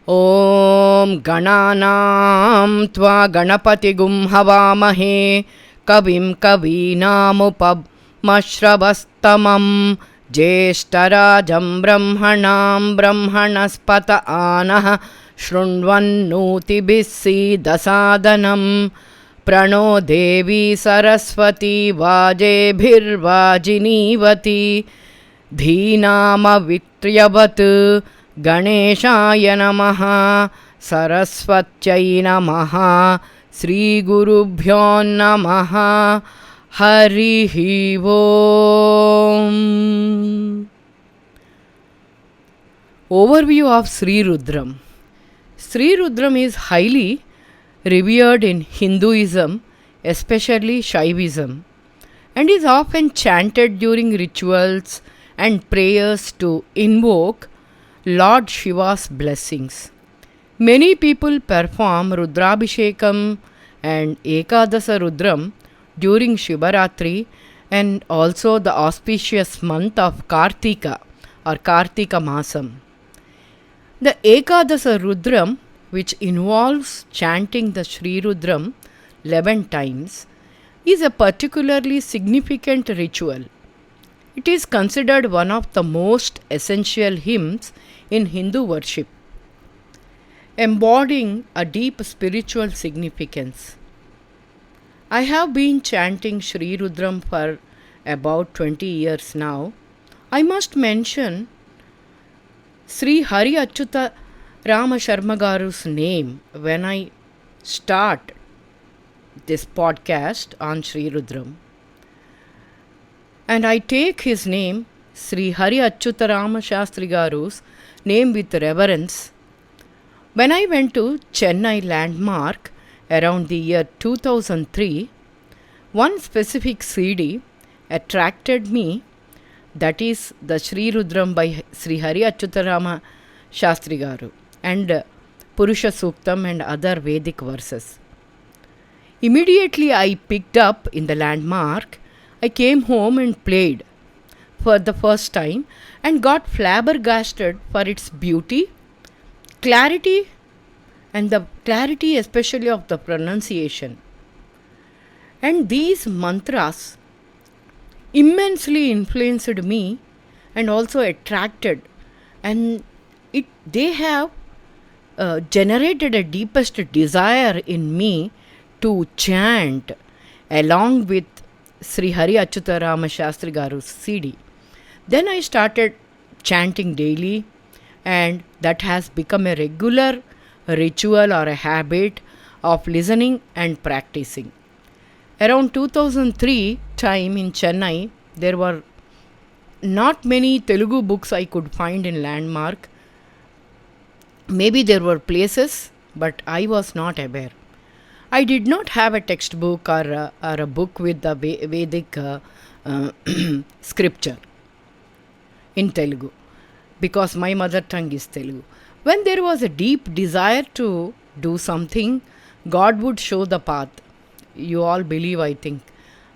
ॐ गणानां त्वा गणपतिगुं हवामहे कविं कवीनामुपमश्रवस्तमं ज्येष्ठराजं ब्रह्मणां ब्रह्मणस्पत आनः शृण्वन्नोतिभिः सीदसादनं प्रणो देवी सरस्वती वाजेभिर्वाजिनीवती धीनामवित्र्यवत् गणेशाय नमः सरस्वत्यै नमः श्रीगुरुभ्यो नमः हरिः ओम्. Overview of Sri Rudram. Sri Rudram is highly revered in Hinduism, especially Shaivism, and is often chanted during rituals and prayers to invoke Lord Shiva's blessings. Many people perform rudrabhishekam and ekadasa rudram during Shivaratri and also the auspicious month of karthika or karthikamasam. The ekadasa rudram, which involves chanting the Sri Rudram 11 times, is a particularly significant ritual. It is considered one of the most essential hymns in Hindu worship, embodying a deep spiritual significance. I have been chanting Sri Rudram for about 20 years now. I must mention Sri Hari Achyuta Rama Sharma Garu's name when I start this podcast on Sri Rudram. And I take his name, Sri Hari Achyuta Rama Shastri Garu's name, with reverence. When I went to Chennai landmark around the year 2003, one specific CD attracted me, that is the Sri Rudram by Sri Hari Achyuta Rama Shastri Garu and Purusha Suktam and other Vedic verses. Immediately I picked up in the landmark. I came home and played for the first time and got flabbergasted for its beauty, clarity, and the clarity especially of the pronunciation. And these mantras immensely influenced me and also attracted, and they have generated a deepest desire in me to chant along with Sri Hari Achyuta Rama Shastri Garu's CD. Then I started chanting daily, and that has become a regular ritual or a habit of listening and practicing. Around 2003 time in Chennai, there were not many Telugu books I could find in landmark. Maybe there were places, but I was not aware. I did not have a textbook or a book with the Vedic scripture in Telugu, because my mother tongue is Telugu. When there was a deep desire to do something, God would show the path. You all believe, I think.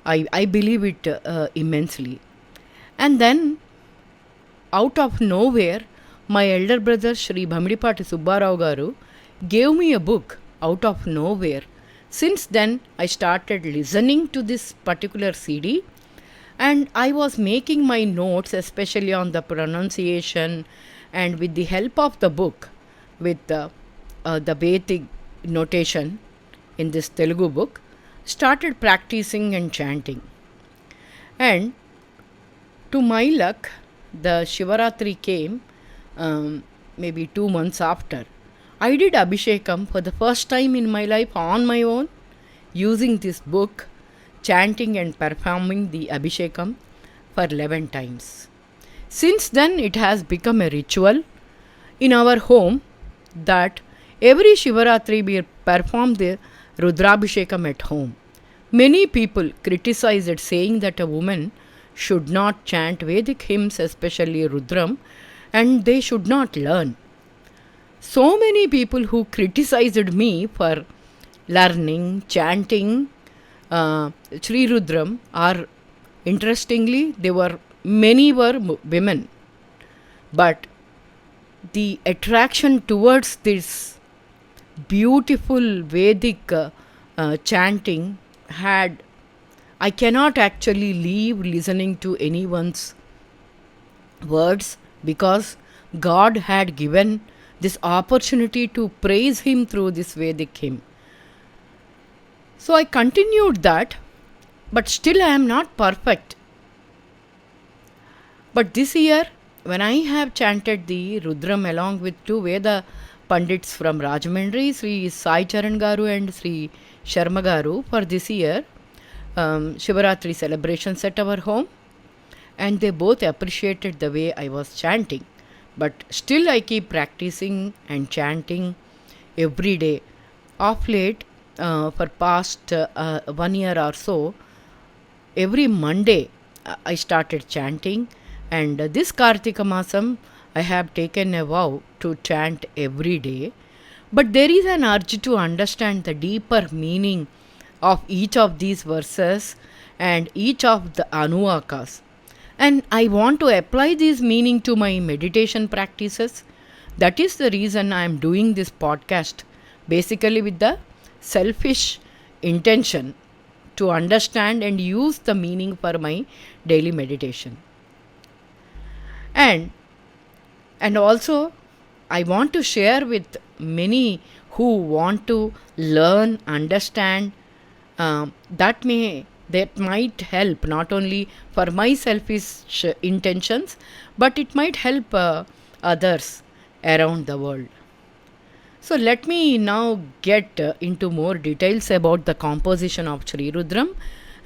I believe it immensely. And then, out of nowhere, my elder brother Sri Bhamidipati Subbarao Garu gave me a book out of nowhere. Since then, I started listening to this particular CD, and I was making my notes, especially on the pronunciation, and with the help of the book, with the Vedic notation in this Telugu book, started practicing and chanting. And to my luck, the Shivaratri came maybe 2 months after. I did Abhishekam for the first time in my life on my own, using this book, chanting and performing the Abhishekam for 11 times. Since then, it has become a ritual in our home that every Shivaratri we perform the rudrabhishekam at home. Many people criticize it, saying that a woman should not chant Vedic hymns, especially Rudram, and they should not learn. So many people who criticized me for learning, chanting Sri Rudram are, interestingly, many were women. But the attraction towards this beautiful Vedic chanting had, I cannot actually leave listening to anyone's words, because God had given this opportunity to praise Him through this Vedic hymn. So I continued that, but still I am not perfect. But this year, when I have chanted the Rudram along with two Veda Pandits from Rajahmundry, Sri Sai Charan Garu and Sri Sharma Garu, for this year, Shivaratri celebrations at our home, and they both appreciated the way I was chanting. But still I keep practicing and chanting every day. Of late, for past 1 year or so, every Monday I started chanting, and this karthikamasam I have taken a vow to chant every day. But there is an urge to understand the deeper meaning of each of these verses and each of the Anuvakas. And I want to apply this meaning to my meditation practices. That is the reason I am doing this podcast, basically with the selfish intention to understand and use the meaning for my daily meditation. And also I want to share with many who want to learn, understand, that might help not only for my selfish intentions, but it might help others around the world. So let me now get into more details about the composition of Sri Rudram.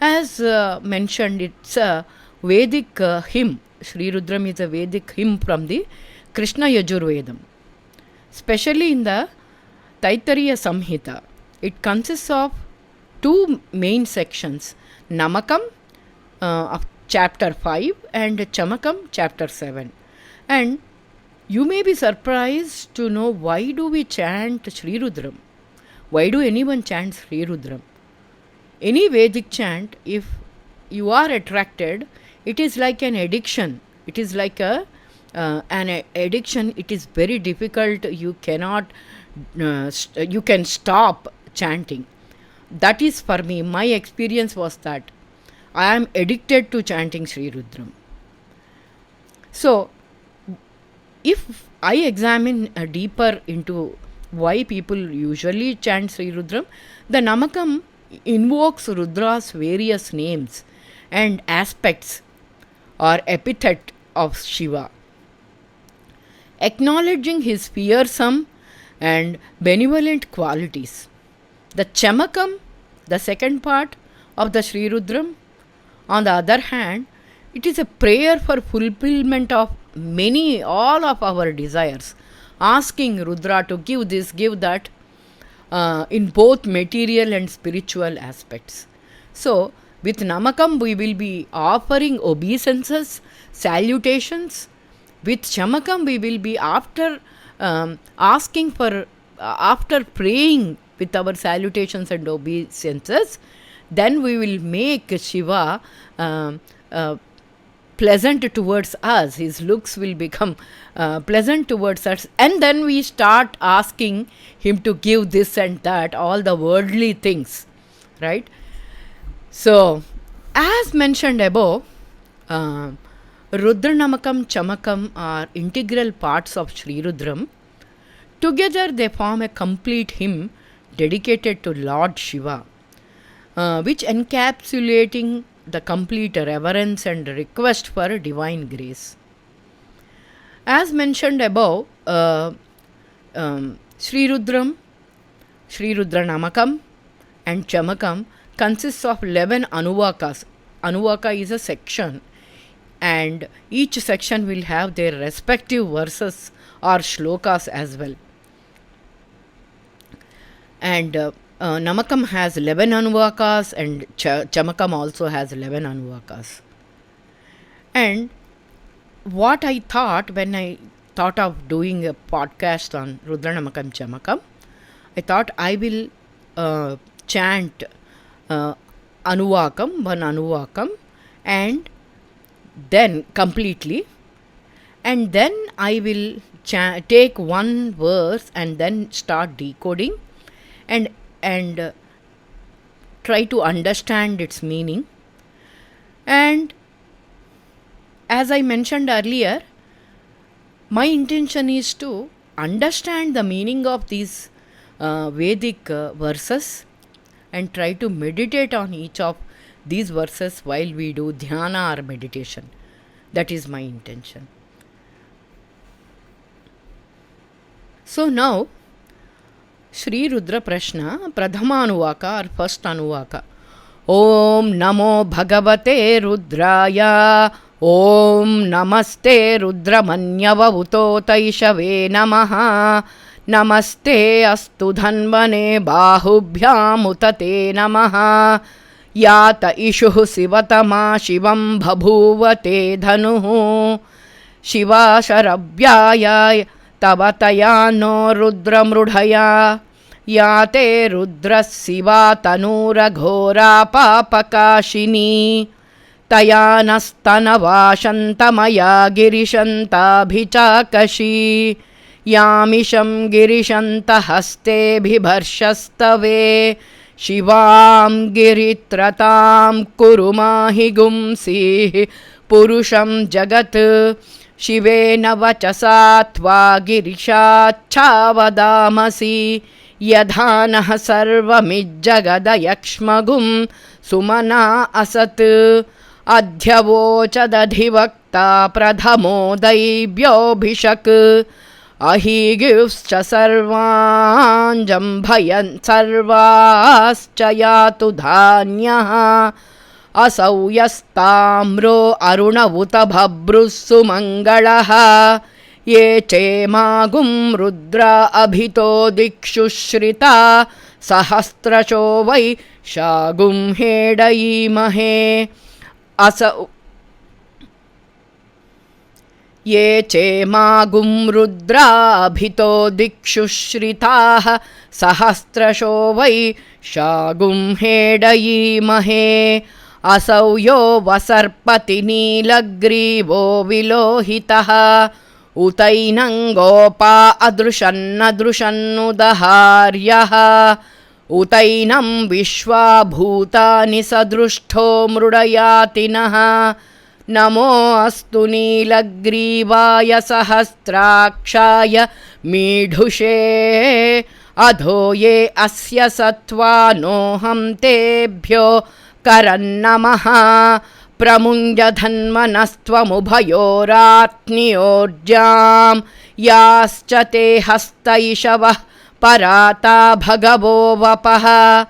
As mentioned, it's a Vedic hymn. Sri Rudram is a Vedic hymn from the Krishna Yajurvedam. Especially in the Taittiriya Samhita, it consists of two main sections, Namakam of chapter 5 and Chamakam chapter 7. And you may be surprised to know, why do we chant Sri Rudram? Why do anyone chant Sri Rudram? Any Vedic chant, if you are attracted, it is like an addiction. It is like an addiction. It is very difficult. You cannot, you can stop chanting. That is for me. My experience was that I am addicted to chanting Sri Rudram. So, if I examine deeper into why people usually chant Sri Rudram, the Namakam invokes Rudra's various names and aspects or epithet of Shiva, acknowledging his fearsome and benevolent qualities. The Chamakam, the second part of the Sri Rudram, on the other hand, it is a prayer for fulfilment of all of our desires, asking Rudra to give this, give that, in both material and spiritual aspects. So, with Namakam, we will be offering obeisances, salutations. With Chamakam, we will be after praying with our salutations and obeisances, then we will make Shiva pleasant towards us. His looks will become pleasant towards us, and then we start asking him to give this and that, all the worldly things, right? So, as mentioned above, Rudra Namakam, Chamakam are integral parts of Sri Rudram. Together they form a complete hymn dedicated to Lord Shiva, which encapsulating the complete reverence and request for divine grace. As mentioned above, Sri Rudram, Sri Rudra Namakam and Chamakam consists of 11 Anuvakas. Anuvaka is a section, and each section will have their respective verses or shlokas as well. And Namakam has 11 Anuvakas, and Chamakam also has 11 Anuvakas. And what I thought when I thought of doing a podcast on Rudra Namakam Chamakam, I thought I will chant Anuvakam, one Anuvakam, and then completely, and then I will take one verse and then start decoding and try to understand its meaning. And as I mentioned earlier, my intention is to understand the meaning of these Vedic verses and try to meditate on each of these verses while we do dhyana or meditation. That is my intention. So now, Sri Rudra Prashna, Pradhama Anuvaka or first Anuvaka. Om Namo Bhagavate Rudraya. Om Namaste Rudramanyavavuto Taishave Namaha. Namaste Astu Dhanvane Bahubhyamutate Namaha. Yata Ishuh Sivatama Shivam Bhabhuvate Dhanuhu. Shiva Sharabhyaya Tavataya no Rudra Mrudhaya. Yate Rudra Siva Tanura Ghora Papakashini. Tayanastana Girishanta Bhichakashi. Yamisham Girishanta Haste Bhibarshastave. Shivam Giritratam Kurumahi Gumsi. Purusham Jagat. Shivena Vachasatva Girishachavadamasi. Yadhanah sarvamijjagadayakshmagum sumana asat. Adhyavochadadhivakta pradhamo daibhyobhishak. Ahi gives cha sarvanjam bhayan sarvascha yatu dhanyaha. Asau yastamro arunavuta bhabrussu mangalaha. Ye che magum rudra abhito dikshu shrita. Sahasrasho vai shagum hedaimahe. Asau Ye che magum rudra abhito dikshu shritaah. Sahasrasho vai shagum hedaimahe. Asau yo vasarpati nilagrivo vilohitaha. Utainangopa adrushannadarushannudaharyaha. Utainam vishwa bhutani sadrushto mrudayatinaha. Namo astu nilagrivaya sahastrakshaya midhushe. Adho ye asya sattva noham tebhyo karannamaha. Pramunjadhanmanastvamubhayoratniyorjam. Yascha te hastaishavah parata bhagavo vapaha.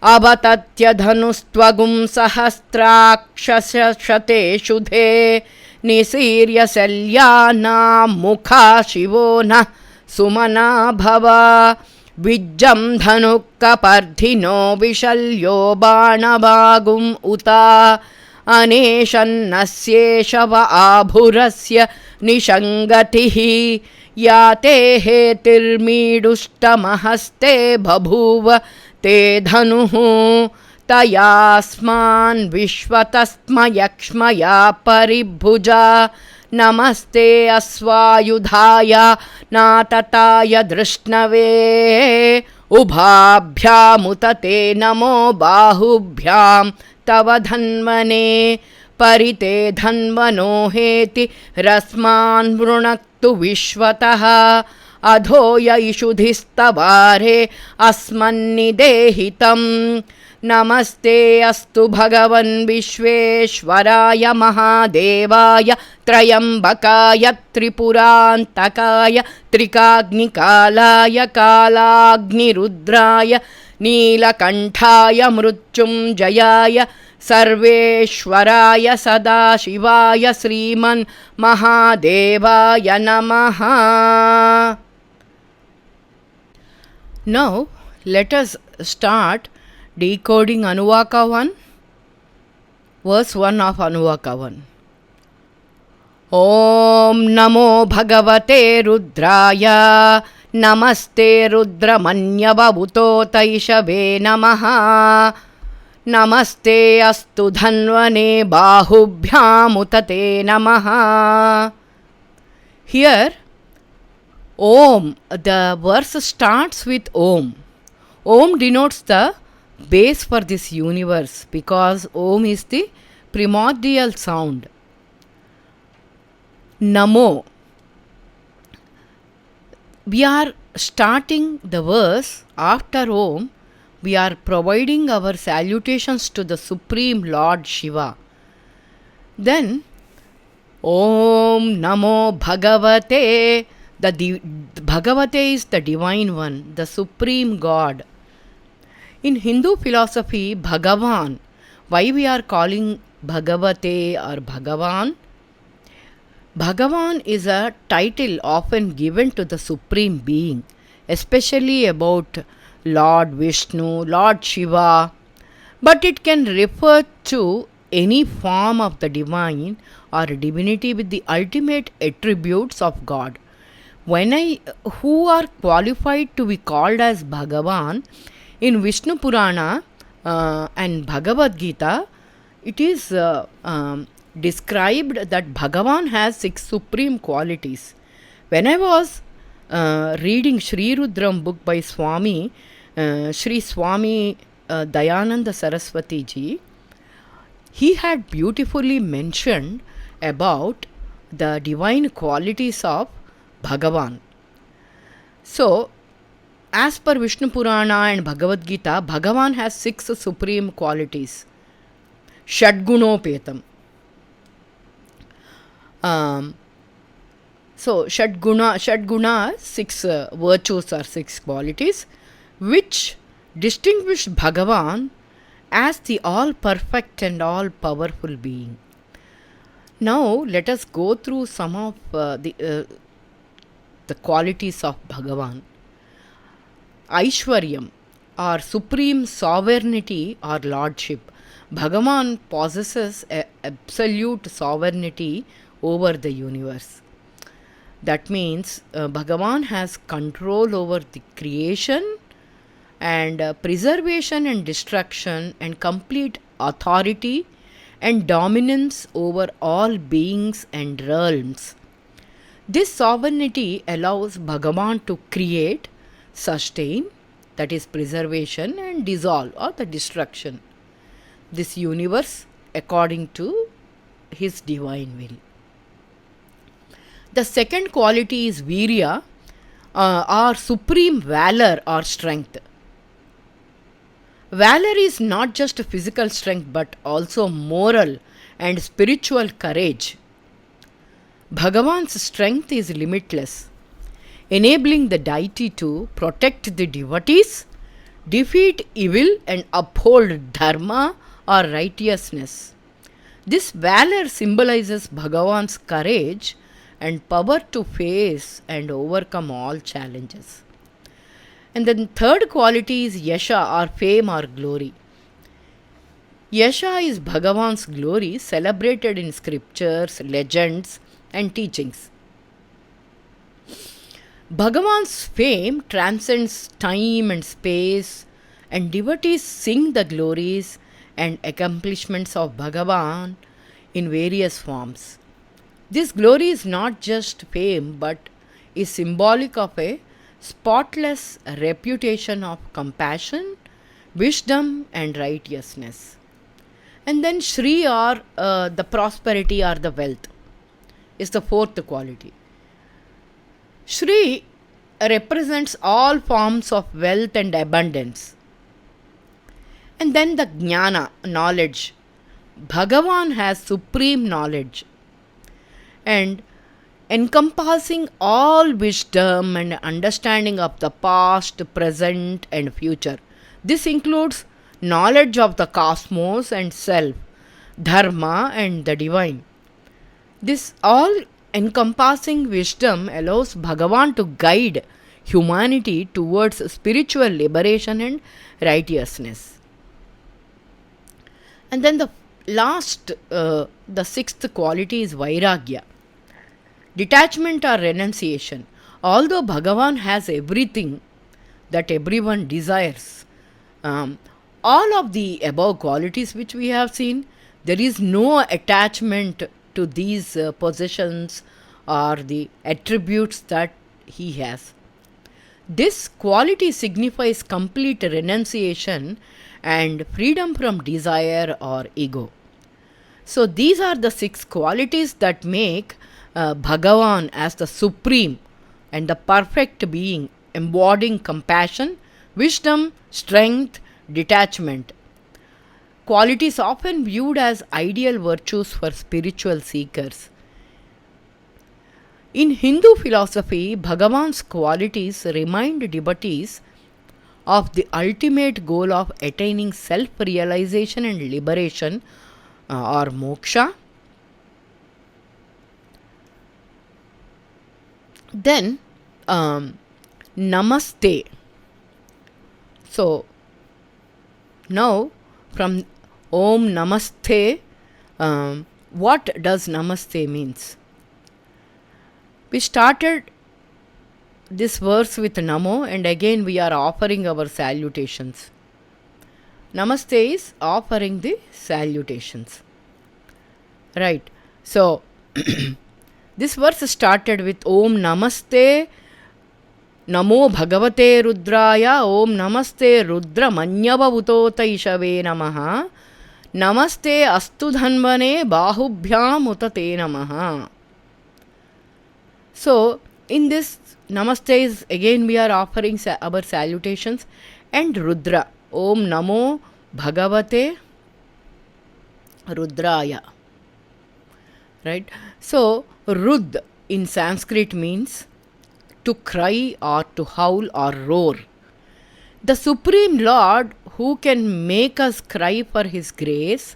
Abatatya dhanustvagum sahastrakshashate shudhe. Nisirya salyana mukha shivona sumana bhava. Vijjam dhanukka pardhino vishalyo banabagum uta. Aneshannasyeshava abhurasya nishangatihi. Yate hetirmidushtamahste bhabhuva te dhanuhu. Tayasman vishvatasmayakshmaya paribhuja. Namaste asvayudhaya natataya drishnave. Ubhabhyamutate namo bahubhyam tava dhanvane. Parite dhanvano heti rasman vrunaktu vishvataha. Adhoya ishudhistavare asmannidehitam. Namaste astu bhagavan vishveshwaraya mahadevaya. Trayambakaya tripurantakaya. Trikagnikalaya kalagnirudraya. Neelakanthaya mrutyunjayaya. Sarveshwaraya sadashivaya Sriman Mahadevaya Namaha. Now let us start decoding Anuvaka 1, verse 1 of Anuvaka 1. Om Namo Bhagavate Rudraya. Namaste Rudramanyavavuto Taishave Namaha. Namaste Astu Dhanvane Bahubhyamutate Namaha. Here Om, the verse starts with Om. Om denotes the base for this universe because Om is the primordial sound. Namo. We are starting the verse after Om. We are providing our salutations to the Supreme Lord Shiva. Then Om Namo Bhagavate. The Bhagavate is the Divine One, the Supreme God. In Hindu philosophy, Bhagavan, why we are calling Bhagavate or Bhagavan? Bhagavan is a title often given to the Supreme Being, especially about Lord Vishnu, Lord Shiva, but it can refer to any form of the divine or divinity with the ultimate attributes of God. Who are qualified to be called as Bhagavan, in Vishnu Purana and Bhagavad Gita, it is described that Bhagavan has 6 supreme qualities. When I was reading Sri Rudram book by Swami, Sri Swami Dayananda Saraswati ji, he had beautifully mentioned about the divine qualities of Bhagavan. So, as per Vishnu Purana and Bhagavad Gita, Bhagavan has 6 supreme qualities. Shadgunopetam. So, Shadguna, 6 virtues or 6 qualities, which distinguish Bhagavan as the all-perfect and all-powerful being. Now, let us go through some of the qualities of Bhagavan. Aishwaryam, or supreme sovereignty or lordship. Bhagavan possesses absolute sovereignty over the universe. That means Bhagavan has control over the creation and preservation and destruction and complete authority and dominance over all beings and realms. This sovereignty allows Bhagavan to create, sustain, that is preservation, and dissolve or the destruction, this universe according to his divine will. The second quality is Virya, or supreme valor or strength. Valor is not just physical strength but also moral and spiritual courage. Bhagavan's strength is limitless, enabling the deity to protect the devotees, defeat evil, and uphold dharma or righteousness. This valor symbolizes Bhagavan's courage and power to face and overcome all challenges. And then third quality is Yasha, or fame or glory. Yasha is Bhagavan's glory celebrated in scriptures, legends, and teachings. Bhagavan's fame transcends time and space, and devotees sing the glories and accomplishments of Bhagavan in various forms. This glory is not just fame but is symbolic of a spotless reputation of compassion, wisdom, and righteousness. And then Shri, or the prosperity or the wealth, is the fourth quality. Shri represents all forms of wealth and abundance. And then the Jnana, knowledge. Bhagavan has supreme knowledge and encompassing all wisdom and understanding of the past, present, and future. This includes knowledge of the cosmos and self, dharma, and the divine. This all encompassing wisdom allows Bhagavan to guide humanity towards spiritual liberation and righteousness. And then the sixth quality is Vairagya, detachment or renunciation. Although Bhagavan has everything that everyone desires, all of the above qualities which we have seen, there is no attachment to these possessions or the attributes that he has. This quality signifies complete renunciation and freedom from desire or ego. So these are the 6 qualities that make Bhagavan as the supreme and the perfect being, embodying compassion, wisdom, strength, detachment. Qualities often viewed as ideal virtues for spiritual seekers. In Hindu philosophy, Bhagavan's qualities remind devotees of the ultimate goal of attaining self-realization and liberation, or moksha. Then Namaste. So now from Om Namaste, what does Namaste means? We started this verse with Namo, and again we are offering our salutations. Namaste is offering the salutations. Right. So this verse started with Om Namaste Namo Bhagavate Rudraya Om Namaste Rudra Namakam Ishave Namaha Namaste Astu Dhanvane Bahubhyam Utate Namaha. So in this Namaste is again we are offering our salutations, and Rudra. Om Namo Bhagavate Rudraya. Right. So Rud in Sanskrit means to cry or to howl or roar. The Supreme Lord who can make us cry for His grace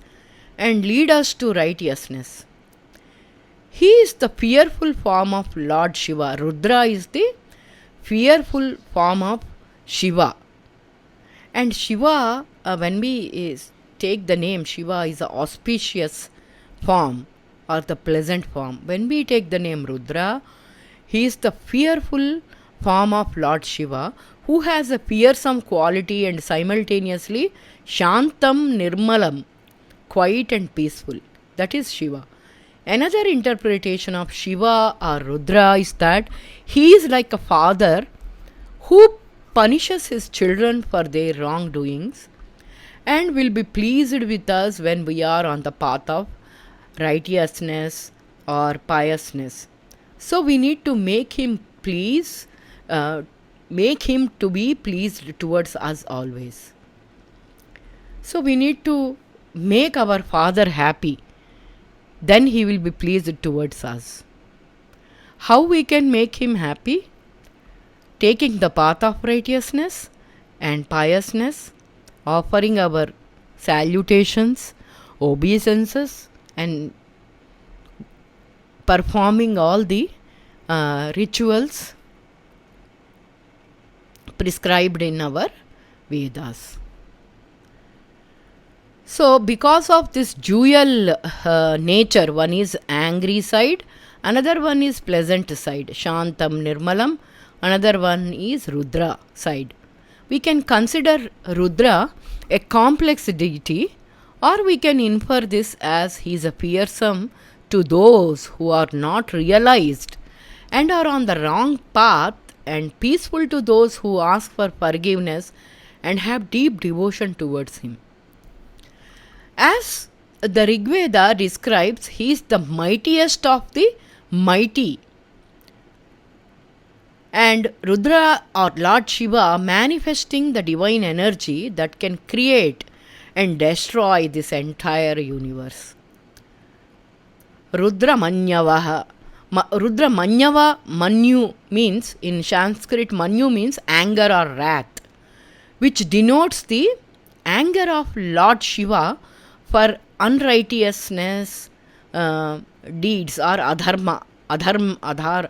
and lead us to righteousness. He is the fearful form of Lord Shiva. Rudra is the fearful form of Shiva. And Shiva, when we take the name Shiva, is the auspicious form or the pleasant form. When we take the name Rudra, he is the fearful form of Lord Shiva, who has a fearsome quality and simultaneously shantam nirmalam, quiet and peaceful. That is Shiva. Another interpretation of Shiva or Rudra is that he is like a father who punishes his children for their wrongdoings and will be pleased with us when we are on the path of righteousness or piousness. So we need to make him make him to be pleased towards us always. So we need to make our Father happy. Then he will be pleased towards us. How we can make him happy? Taking the path of righteousness and piousness, offering our salutations, obeisances, and performing all the rituals prescribed in our Vedas. So because of this dual nature, one is angry side, another one is pleasant side, Shantam Nirmalam, another one is Rudra side. We can consider Rudra a complex deity, or we can infer this as he is a fearsome to those who are not realized and are on the wrong path, and peaceful to those who ask for forgiveness and have deep devotion towards him. As the Rig Veda describes, he is the mightiest of the mighty. And Rudra or Lord Shiva manifesting the divine energy that can create and destroy this entire universe. Rudra Manyavaha. Rudra Manyava, Manyu means, in Sanskrit, Manyu means anger or wrath, which denotes the anger of Lord Shiva for unrighteousness deeds or adharma and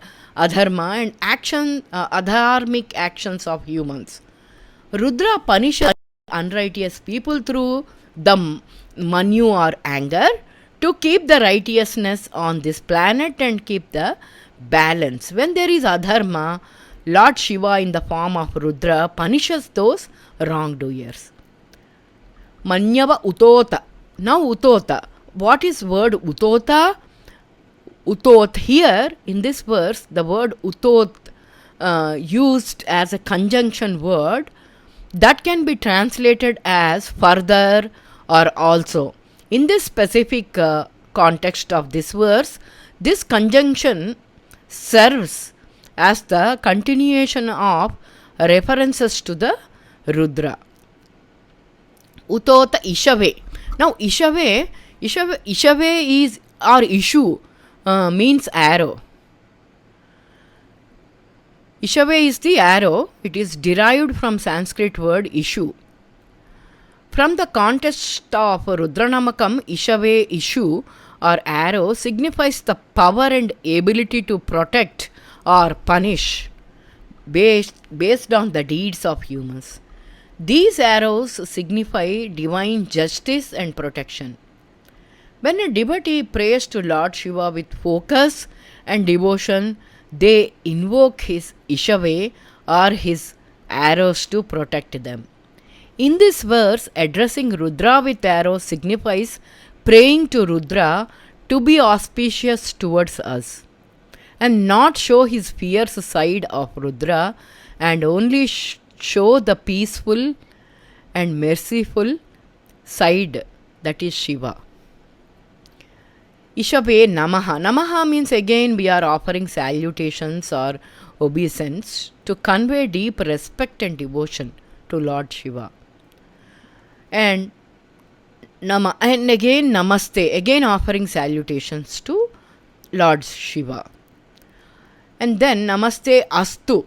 action, adharmic actions of humans. Rudra punishes unrighteous people through the Manyu or anger to keep the righteousness on this planet and keep the balance. When there is adharma, Lord Shiva in the form of Rudra punishes those wrongdoers. Manyava Utota. Now Utota. What is word Utota? Utot here in this verse, the word Utot used as a conjunction word that can be translated as further or also. In this specific context of this verse, this conjunction serves as the continuation of references to the Rudra. Utota Ishave. Now, Ishave is, or issue, means arrow. Ishave is the arrow. It is derived from Sanskrit word issue. From the context of Rudra Namakam, Ishave, issue or arrow signifies the power and ability to protect or punish based on the deeds of humans. These arrows signify divine justice and protection. When a devotee prays to Lord Shiva with focus and devotion, they invoke his Ishave or his arrows to protect them. In this verse, addressing Rudra with arrows signifies praying to Rudra to be auspicious towards us and not show his fierce side of Rudra and only show the peaceful and merciful side, that is Shiva. Ishave Namaha. Namaha means again we are offering salutations or obeisance to convey deep respect and devotion to Lord Shiva. And again Namaste, again offering salutations to Lord Shiva. And then Namaste Astu.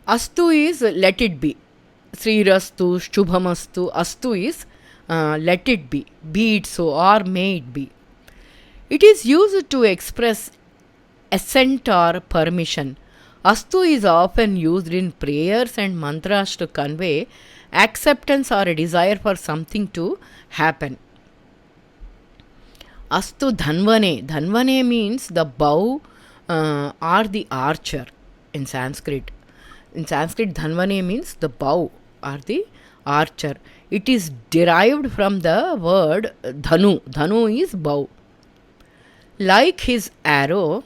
Astu is let it be. Sri Rastu, Shubhamastu. Astu is let it be it so, or may it be. It is used to express assent or permission. Astu is often used in prayers and mantras to convey acceptance or a desire for something to happen. Astu Dhanvane. Dhanvane means the bow or the archer in Sanskrit. In Sanskrit, Dhanvane means the bow or the archer. It is derived from the word Dhanu. Dhanu is bow. Like his arrow,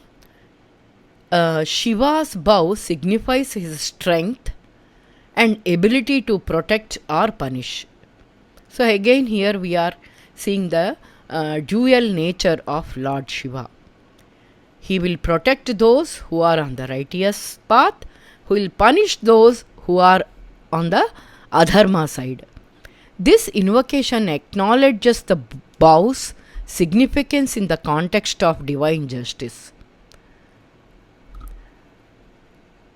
Shiva's bow signifies his strength and ability to protect or punish. So again here we are seeing the dual nature of Lord Shiva. He will protect those who are on the righteous path, who will punish those who are on the adharma side. This invocation acknowledges the bow's significance in the context of divine justice.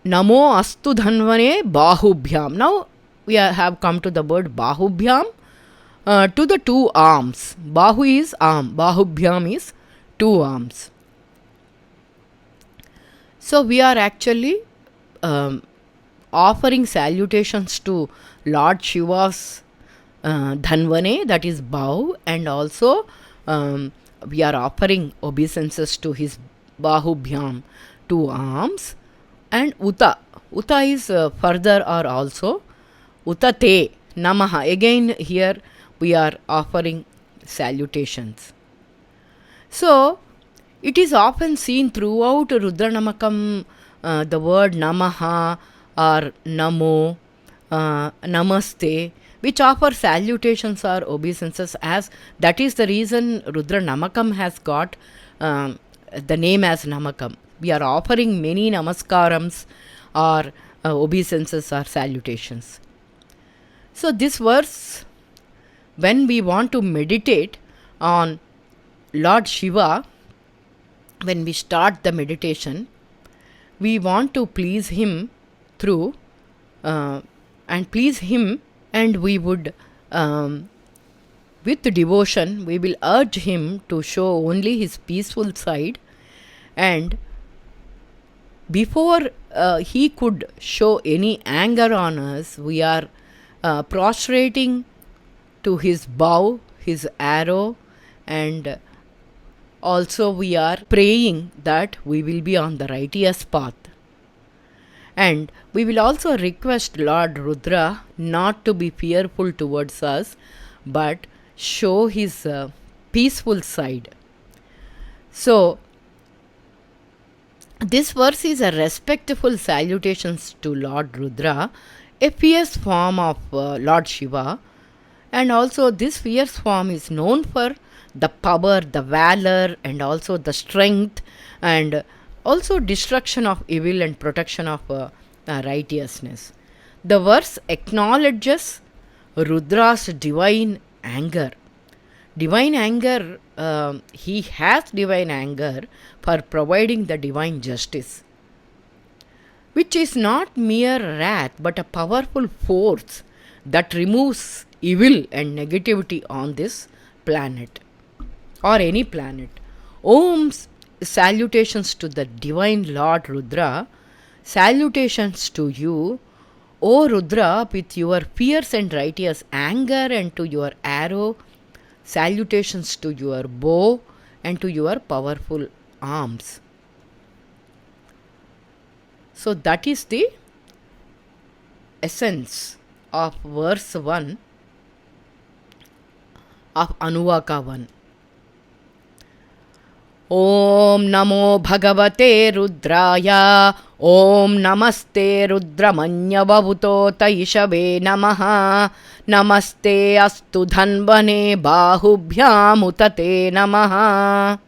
Namo astu dhanvane bahubhyam. Now we have come to the word bahubhyam, to the two arms. Bahu is arm, bahubhyam is two arms. So we are actually offering salutations to Lord Shiva's dhanvane, that is bow, and also we are offering obeisances to his bahubhyam, two arms, and uta. Uta is further or also. Utate namaha. Again here we are offering salutations. So it is often seen throughout Rudra Namakam the word namaha or namo, namaste, which offer salutations or obeisances, as that is the reason Rudra Namakam has got the name as Namakam. We are offering many namaskarams or obeisances or salutations. So this verse, when we want to meditate on Lord Shiva, when we start the meditation, we want to please him through and please him, and we would with devotion we will urge him to show only his peaceful side, and before he could show any anger on us, we are prostrating to his bow, his arrow, and also we are praying that we will be on the righteous path. And we will also request Lord Rudra not to be fearful towards us, but show his peaceful side. So This verse is a respectful salutations to Lord Rudra, a fierce form of Lord Shiva, and also this fierce form is known for the power, the valor, and also the strength, and also destruction of evil and protection of righteousness. The verse acknowledges Rudra's divine anger. Divine anger, he has divine anger for providing the divine justice, which is not mere wrath but a powerful force that removes evil and negativity on this planet or any planet. Om's salutations to the divine Lord Rudra. Salutations to you, O Rudra, with your fierce and righteous anger, and to your arrow. Salutations to your bow and to your powerful arms. So that is the essence of verse 1 of Anuvaka 1. Om Namo Bhagavate Rudraya. Om Namaste Rudramanyavavuto Taishave Namaha. Namaste Astu Dhanvane Bahubhyam Utate Namaha.